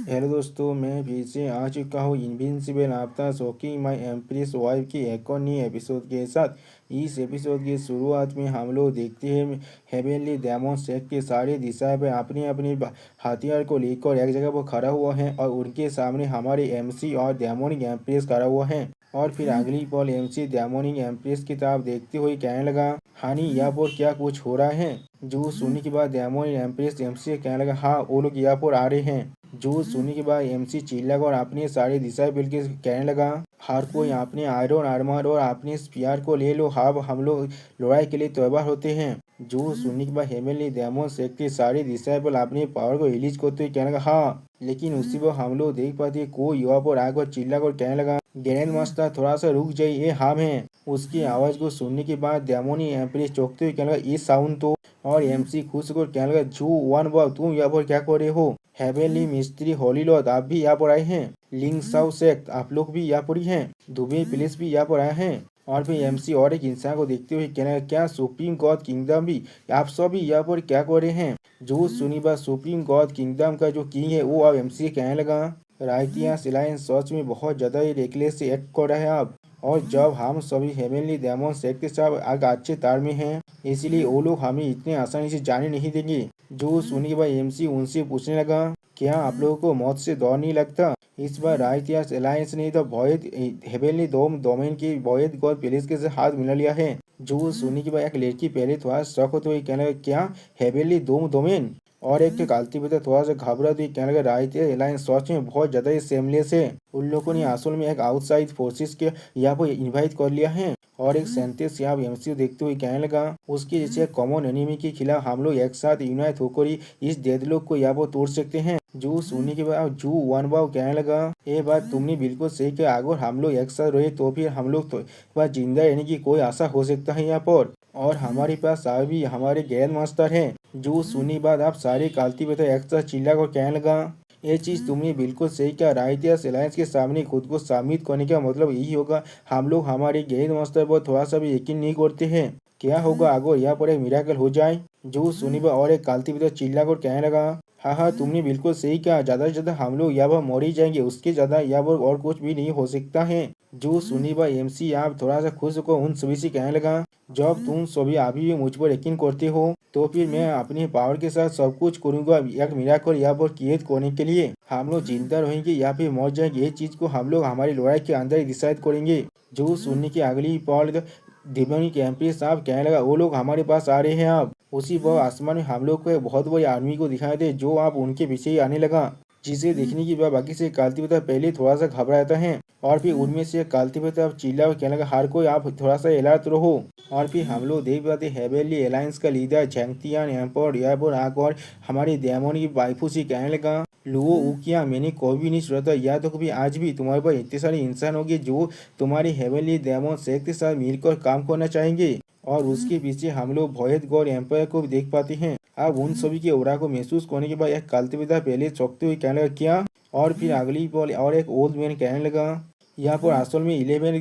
Hello दोस्तों, मैं फिर से आ चुका हूँ इनविंसिबल आफ्टर शॉकिंग माई एम्प्रेस वाइफ की एक और नई एपिसोड के साथ। इस एपिसोड की शुरुआत में हम लोग देखते हैं हेवेनली डेमन शेख के सारे दिशा पे अपनी अपनी हथियार को लेकर एक जगह पर खड़ा हुआ है और उनके सामने हमारे एमसी और डेमोनिक एम्प्रेस खड़ा हुआ है। और फिर अगली पल एमसी डेमोनिक एम्प्रेस की तरफ देखते हुए कहने लगा, हानी यहाँ पर क्या कुछ हो रहा है। जो सुनने के बाद डेमोनिक एम्प्रेस एमसी से कहने लगा, हाँ वो लोग यहाँ पर आ रहे हैं। जो सुनने के बाद एमसी चिल्लाकर और अपने सारे दिशा बिल के कहने लगा, हर कोई अपने आयरन आर्मर और अपने स्पीयर को ले लो, अब हम लोग लड़ाई के लिए तैयार होते हैं। जो सुनने के बाद हेमनली डेमन शेख के सारे डिसाइबल अपने पावर को रिलीज करते हुए कहने लगा, हाँ। लेकिन उसी पर हम लोग देख पाते कोई युवा पर आकर चिल्लाकर कहने लगा, ग्रैंड मास्टर थोड़ा सा रुक जाइए, ये हम हैं। उसकी आवाज को सुनने के बाद डेमोनी एम्प्रेस चौंकते हुए कहने लगा, ये साउंड तो। और एमसी खुश होकर कहने लगा, जो वन बाब तुम यहाँ पर क्या कर रहे हो। हेवेनली मिस्त्री हॉलीलॉर्ड आप भी यहाँ पर आए हैं। लिंग साउ सेक्ट आप लोग भी यहाँ पर ही हैं। दुबे पुलिस भी यहाँ पर आए हैं। और फिर एमसी और एक इंसान को देखते हुए कहने लगा, क्या सुप्रीम गॉड किंगडम भी आप सब भी यहाँ पर क्या कर रहे हैं। जो सुनी बात सुप्रीम गॉड किंगडम का जो किंग है वो अब एमसी कहने लगा, राइटिया सिलायंस सच में बहुत ज्यादा ही रेकलेस से एक्ट कर रहा है आप। और जब हम सभी हेवेनली डेमन सेक्ट के साथ आग अच्छे तार में हैं, इसलिए वो लोग हमें इतने आसानी से जाने नहीं देंगे। जो सुनने के बाद एमसी उनसे पूछने लगा, क्या आप लोगों को मौत से डर नहीं लगता। इस बार राइटियस अलायंस ने तो वॉयड हेवेनली डोमेन की वॉयड गॉड पुलिस के साथ हाथ मिला लिया है। जो सुनने के बाद एक लड़की पहले थोड़ा शक होते हुए कहने लगा, क्या हेवेनली डोमेन। और एक कालती बेटा थोड़ा सा घबरा हुई कहने लगा, राइटियस अलायंस सच में बहुत ज्यादा ही सेमलेस है। उन लोगों ने असल में एक आउटसाइड फोर्सेस के यहाँ पर इन्वाइट कर लिया है। और एक सेंटेंस यहाँ एमसीयू देखते हुए कहने लगा, उसके जैसे कॉमन एनिमी के खिलाफ हम लोग एक साथ यूनाइट होकर ही इस डेडलॉक को यहाँ पर तोड़ सकते हैं। जो सुनने के बाद जो वन बाव कहने लगा, ये बात तुमने बिल्कुल सही कहा, अगर हम लोग एक साथ रहे तो फिर हम लोग तो जिंदा रहने की कोई आशा हो सकता है यहाँ पर। और हमारे पास अभी हमारे ग्रैंड मास्टर हैं। जो सुनी बात आप सारे कालती बेटा एक साथ चिल्ला कर कहने लगा, ये चीज तुमने बिल्कुल सही कहा, राइटियस अलायंस के सामने खुद को साबित करने का मतलब यही होगा, हम लोग हमारे ग्रैंड मास्टर पर थोड़ा सा भी यकीन नहीं करते हैं। क्या होगा अगर यहाँ पर एक मिराकल हो जाए। जो सुनिबा और एक कालती बेटा चिल्ला कर कहने लगा, हाँ हाँ तुमने बिल्कुल सही कहा, ज्यादा से ज्यादा हम लोग यहाँ पर मर ही जाएंगे, उसके ज्यादा यहाँ पर और कुछ भी नहीं हो सकता है। जो सुनिबा एमसी आप थोड़ा सा खुश होकर उन सभी से कहने लगा, जब तुम सभी अभी भी मुझ पर यकीन करते हो तो फिर मैं अपने पावर के साथ सब कुछ करूंगा एक मिराकल यहाँ पर क्रिएट करने के लिए। हम लोग जिंदा रहेंगे या फिर मर जाएंगे, ये चीज को हम लोग हमारी लड़ाई के अंदर ही डिसाइड करेंगे। जो सुनने की अगली पल दिव्यांग एमपी साहब कहने लगा, वो लोग हमारे पास आ रहे हैं। आप उसी वह आसमान में हम लोग को एक बहुत बड़ी आर्मी को दिखाई दे जो आप उनके पीछे ही आने लगा। जिसे देखने के बाद बाकी से कालती बेटा पहले थोड़ा सा घबराता है। और फिर उनमें से कालती बेटा चिल्ला और कहने लगा, हर कोई आप थोड़ा सा अलर्ट रहो। और फिर हम लोग देख पाते हेवेनली अलायंस का लीडर झैंगतियान एम्पर एयरपोर्ट आकर हमारी डेमन की वाइफू से कहने लगा, लुओ उकिया मैंने कभी भी नहीं सोचा था या तो कभी आज भी तुम्हारे पास इतने सारे इंसान होंगे जो तुम्हारी हेवेनली डेमन शेख के साथ मिलकर काम करना चाहेंगे। और उसके पीछे हम लोग भोयत गौर एम्पायर को भी देख पाते हैं। अब उन सभी के ओरा को महसूस करने के बाद एक काल्तिविदा पहले चौंकते हुए कहने लगा, क्या। और फिर अगली बॉल और एक ओल्ड मैन कहने लगा, यहाँ पर असल में 11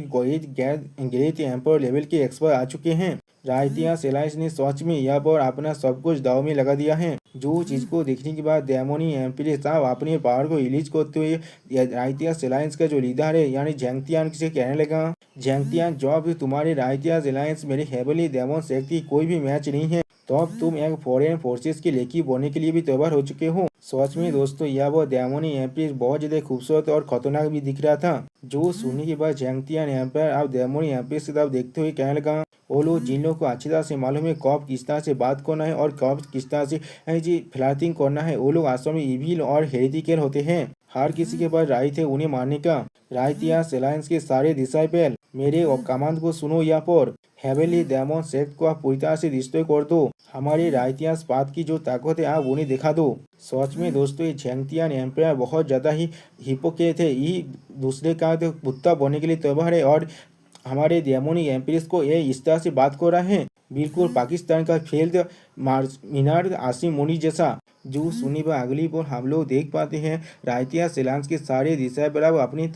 ग्रेट एम्पायर लेवल के एक्सपर्ट आ चुके हैं। राइटिया सेलाइस ने सच में यहाँ पर अपना सब कुछ दाव में लगा दिया है। जो चीज को देखने के बाद डेमोनी एम्पीरियस साहब अपने पावर को रिलीज करते हुए राइटिया सेलाइंस का जो लीडर है यानी झैंगतियान से कहने लगा, झैंगतियान जब तुम्हारे राइटिया सेलाइंस मेरे हेवनली डेमन शेख की कोई भी मैच नहीं है, तो अब तुम एक फॉरेन फोर्सेस की लेकी बनने के लिए भी तैयार हो चुके हो। सच में दोस्तों यह वो डेमोनी एम्पीरियस बहुत ज्यादा खूबसूरत और खतरनाक भी दिख रहा था। जो सुनने के बाद झैंगतियान एम्पायर अब डेमोनी एम्पीरियस की तरफ देखते हुए कहने लगा, वो लोग जिन लोगों को अच्छी तरह से मालूम है कब किस तरह से बात करना है और कब किस तरह से जी फ्लर्टिंग करना है, वो लोग वास्तव में इविल और हेरेटिकल होते हैं। हर किसी के पास राइट है उन्हें मारने का। राइटियस अलायंस के सारे डिसाइपल मेरे और कमांड को सुनो, यहाँ पर हेवेनली डेमन सेक्ट को आप पूरी तरह से डिस्ट्रॉय कर दो। हमारे राइटियस पाथ की जो ताकत है आप उन्हें दिखा दो। सच में दोस्तों ये झैंगतियान एम्पायर बहुत ज्यादा ही हिपोक्रेट है, ये दूसरे का तो कुत्ता बनने के लिए तैयार है। और हमारे डेमोनिक एम्प्रेस को ये इस तरह से बात कर रहे हैं, बिल्कुल पाकिस्तान का फेल्ड मीनार आसिम मुनी जैसा। जो सुनी पर अगली पर हम लोग देख पाते हैं राइटिया सेलांस के सारे दिशा पर अपनी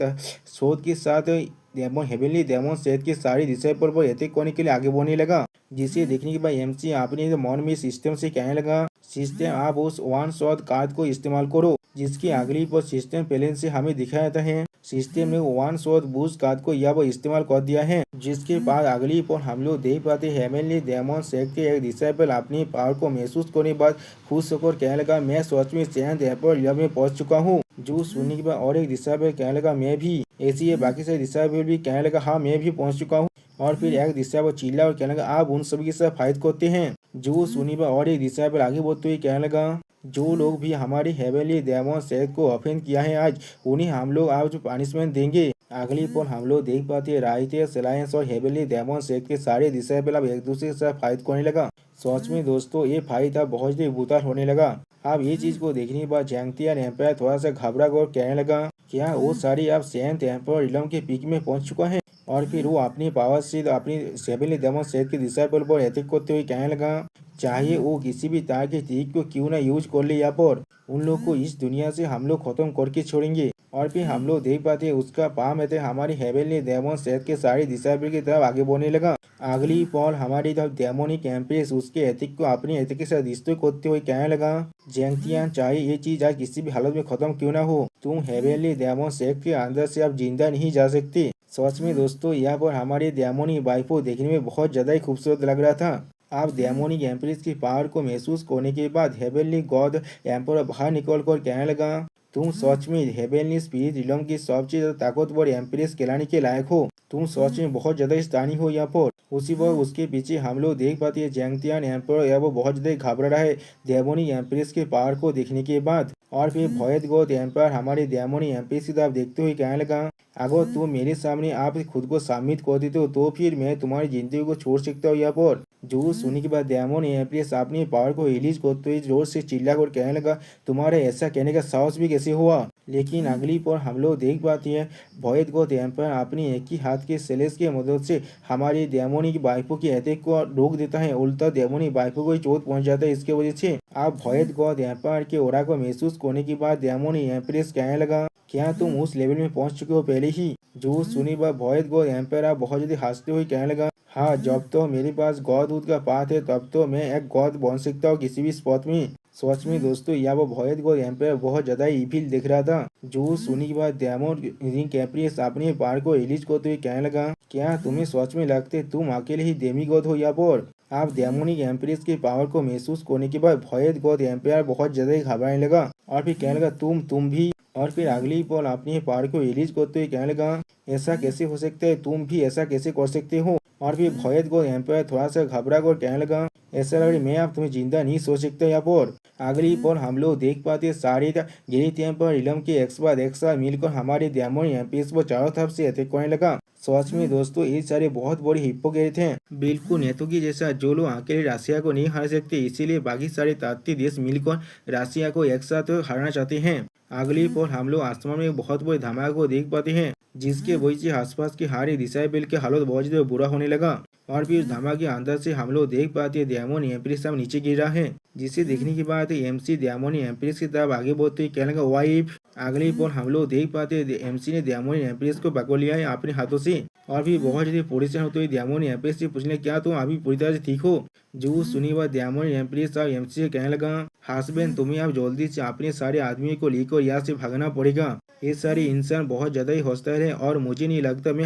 शोध के साथ हेवेनली डेमन सेट के सारे दिशा पर अटैक करने के लिए आगे बढ़ने लगा। जिसे देखने के बाद एमसी अपने मन में सिस्टम से कहने लगा, सिस्टम आप उस वन शॉट कार्ड को इस्तेमाल करो जिसकी अगली पर सिस्टम पहले से हमें दिखाया था है। सिस्टम ने वन शॉट बूस्ट कार्ड को यह इस्तेमाल कर दिया है, जिसके बाद अगली पर हम लोग देख पाते हेवनली डेमन सेक्ट के एक डिसाइपल अपनी पावर को महसूस करने के बाद खुश होकर कहने लगा, मैं सच में सेवंथ एम्पर लेवल में पहुंच चुका हूँ। जो सुनने के बाद और एक डिसाइपल कहने लगा, मैं भी। ऐसी है बाकी सारे डिसाइपल भी कहने लगा, हाँ मैं भी पहुंच चुका हूँ। और फिर एक डिसाइपल चिल्ला और कहने लगा, आप उन सभी के साथ फाइट करते हैं। जो सुनी पर और एक डिसाइपल आगे बढ़ते हुए कहने लगा, जो लोग भी हमारे हेवनली डेमन सेक्ट को ऑफेंड किया है आज, उन्हें हम लोग आज पनिशमेंट देंगे। अगली पर हम लोग देख पाते हैं राइटियस अलायंस और हेवनली डेमन सेक्ट के सारे डिसाइपल अब एक दूसरे के साथ फाइट करने लगा। सच में दोस्तों ये फाइट अब बहुत ही बुरा होने लगा। अब ये चीज को देखने के बाद जैंगतियन एम्पायर थोड़ा सा घबरा कर कहने लगा, क्या वो सारी अब सेवंथ एम्पायर रिलम के पीक में पहुंच चुका है। और फिर वो अपनी पावर से अपनी हेवनली डेमन सेक्ट के डिसाइपल पर अटैक करते हुए कहने लगा, चाहे वो किसी भी तरह के ट्रिक को क्यों ना यूज कर ले, यहाँ पर उन लोग को इस दुनिया से हम लोग खत्म करके छोड़ेंगे। और फिर हम लोग देख पाते हैं उसका पाम है हमारी हेवनली डेमन सेक्ट के सारे डिसाइपल की तरफ आगे बढ़ने लगा। अगली पॉल हमारी तरफ डेमोनिक एम्प्रेस उसके एथिक को अपनी एथिक के साथ रिश्ते करते हुए कहने लगा, जैंगतियन चाहे ये चीज आज किसी भी हालत में खत्म क्यों ना हो, तुम हेवनली डेमन सेक्ट के अंदर से अब जिंदा नहीं जा सकते। सच में दोस्तों यहाँ पर हमारी डेमोनिक वाइफ देखने में बहुत ज्यादा ही खूबसूरत लग रहा था। आप डेमोनिक एम्प्रेस की पावर को महसूस करने के बाद हेवनली गॉड एम्पर बाहर निकल कर कहने लगा, तुम सच में हेवनली स्पिरिट रिलम की सबसे ज्यादा ताकतवर एम्प्रेस कहलाने के लायक हो। तुम सच में बहुत ज्यादा स्थानीय हो यहाँ पर। उसी वक्त उसके पीछे हम लोग देख पाते हैं जैंगतियन एम्पर या वो बहुत ज्यादा घबरा रहा है डेमोनिक एम्प्रेस के पावर को देखने के बाद। और फिर भयत गौत एम्पायर हमारे डेमोनिक एम्प्रेस की तरफ देखते हुए कहने लगा, अगर तुम मेरे सामने आप खुद को साबित कर देते हो तो फिर मैं तुम्हारी जिंदगी को छोड़ सकता हूँ यहाँ पर। जो सुनने के बाद डेमोनिक एम्प्रेस अपनी पावर को रिलीज करते हुए जोर से चिल्ला कर कहने लगा, तुम्हारे ऐसा कहने का साहस भी कैसे हुआ। लेकिन अगली पर हम लोग देख पाते हैं भयत गौत एम्पायर अपनी एक ही हाथ के सेलेस की मदद से हमारी डेमोनिक वाइफों की अटैक को रोक देता है। उल्टा डेमोनिक वाइफों को ही चोट पहुंच जाता है इसकी वजह से। आप भयत गौत एम्पायर के ओरा को महसूस करने के बाद डेमोनिक एम्प्रेस कहने लगा, क्या तुम उस लेवल में पहुंच चुके हो पहले ही। जो सुनी बात भयत गौत एम्पायर आप बहुत जल्दी हंसते हुए कहने लगा, हाँ जब तो मेरे पास गौ दूध का पात है तब तो मैं एक गौद बन सकता हूँ किसी भी स्पॉट में। सच में दोस्तों यहाँ वो भयत गौत एम्पायर बहुत ज्यादा इविल दिख रहा था। जो सुनी के बाद डेमोनिक एम्प्रेस अपने पावर को रिलीज करते हुए कहने लगा, क्या तुम्हें सच में लगते तुम अकेले ही डेमीगॉड हो यहाँ पर। आप डेमोनिक एम्प्रेस की पावर को महसूस करने के बाद भयत गौत एम्पायर बहुत ज्यादा घबराने लगा। और फिर कहने लगा, तुम भी। और फिर अगली पल अपनी पावर को रिलीज करते हुए कहने लगा, ऐसा कैसे हो सकता है, तुम भी ऐसा कैसे कर सकते हो। और फिर भयत गौत एम्पायर थोड़ा सा घबरा कर कहने लगा, ऐसा लग रहा है मैं अब तुम्हें जिंदा नहीं सोच सकता यहाँ पर। अगली पर हम लोग देख पाते सारे गिरित एम्पायर रिलम के एक साथ मिलकर हमारे डेमोनिक एम्प्रेस पर चारों तरफ से अटैक करने लगा। सच में दोस्तों ये सारे बहुत बड़े हिप्पोक्रेट हैं, बिल्कुल नेतो की जैसा, जो लोग अकेले रशिया को नहीं हरा सकते इसीलिए बाकी सारे ताकती देश मिलकर रशिया को एक साथ हराना चाहते हैं। अगली पर हम लोग आसमान में बहुत बड़े धमाके को देख पाते हैं जिसके वजह से आसपास के हारे डिसाइबल के हालत बहुत ज्यादा बुरा होने लगा। और फिर धमाके के अंदर से हम लोग देख पाते हैं डेमोनिक एम्प्रेस अब नीचे गिर रहा है, जिसे देखने के बाद एमसी डेमोनिक एम्प्रेस की तरफ आगे बढ़ते कहने लगा, वाइफ। अगली पर हम लोग देख पाते हैं एमसी ने डेमोनिक एम्प्रेस को पकड़ लिया है अपने हाथों से। और फिर बहुत ज्यादा परेशान होते हुए डेमोनिक एम्प्रेस से पूछने, क्या तुम अभी पूरी तरह से ठीक हो। जो सुनी बात डेमोनिक एम्प्रेस और एमसी से कहने लगा, हस्बैंड तुम्हें अब जल्दी से अपने सारे आदमियों को लेकर यहाँ से भागना पड़ेगा। ये सारे इंसान बहुत ज्यादा ही हॉस्टाइल है और मुझे नहीं लगता मैं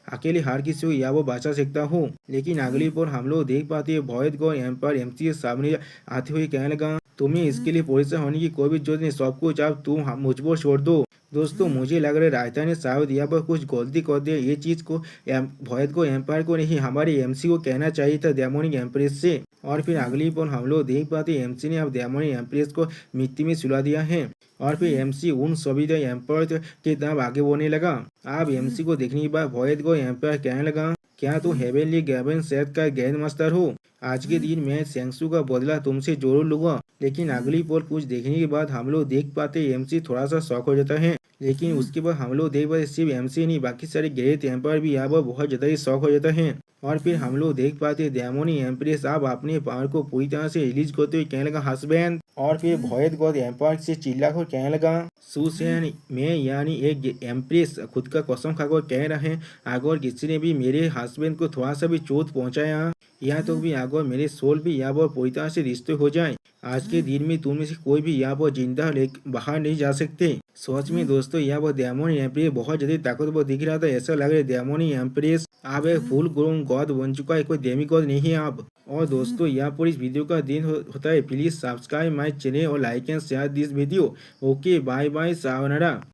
अकेले हर किसी को यहाँ वो बचा सकता हूँ। लेकिन अगली पर हम लोग देख पाते हैं भयत गौत एम्पायर एमसी के सामने आते हुए कहने लगा, तुम्हें इसके लिए परेशान होने की कोई भी जरूरत नहीं, सब कुछ अब तुम मुझ पर छोड़ दो। दोस्तों मुझे लग रहा है रायता ने शायद यहाँ पर कुछ गलती कर दी। ये चीज को भयत गौत एम्पायर को नहीं हमारे एमसी को कहना चाहिए था डेमोनिक एम्प्रेस से। और फिर अगली पर हम लोग देख पाते एमसी ने अब डेमोनिक एम्प्रेस को मिट्टी में सुला दिया है। और फिर एमसी उन सभी एम्पायर की तरफ आगे बढ़ने लगा। अब एमसी को देखने के बाद भयत गौत एम्पायर कहने लगा, क्या तुम हेवनली डेमन सेक्ट का ग्रैंड मास्टर हो। आज के दिन मैं सेंगसू का बदला तुमसे जरूर लूंगा। लेकिन अगली पल कुछ देखने के बाद हम लोग देख पाते एमसी थोड़ा सा शॉक हो जाता है। लेकिन उसके बाद हम लोग देख पाते सिर्फ एमसी नहीं बाकी सारे ग्रेट एम्पायर भी यहाँ पर बहुत ज्यादा ही शॉक हो जाता है। और फिर हम लोग देख पाते हैं डेमोनी एम्प्रेस अब अपने पावर को पूरी तरह से रिलीज करते हुए कहने लगा हस्बैंड। और फिर भयत गॉड एम्पायर से चिल्लाकर कहने लगा सुसैन मैं यानी एक एम्प्रेस खुद का कसम खाकर कह रहे हैं अगर किसी ने भी मेरे हस्बैंड को थोड़ा सा भी चोट पहुंचाया या तो भी अगर मेरे सोल भी यहाँ पर पूरी तरह से रिश्ते हो जाए आज के दिन में तुम में से कोई भी यहाँ पर जिंदा बाहर नहीं जा सकते। सच में दोस्तों यहाँ पर डेमोनी एम्प्रेस बहुत ज्यादा ताकतवर दिख रहा था। ऐसा लग रहा है डेमोनी एम्प्रेस अब एक फुल ग्रोन गॉड बन चुका है, कोई डेमी गॉड नहीं है अब। और दोस्तों यहाँ पर इस वीडियो का दिन होता है। प्लीज सब्सक्राइब माय चैनल और like and share this video. Okay bye bye सावनारा।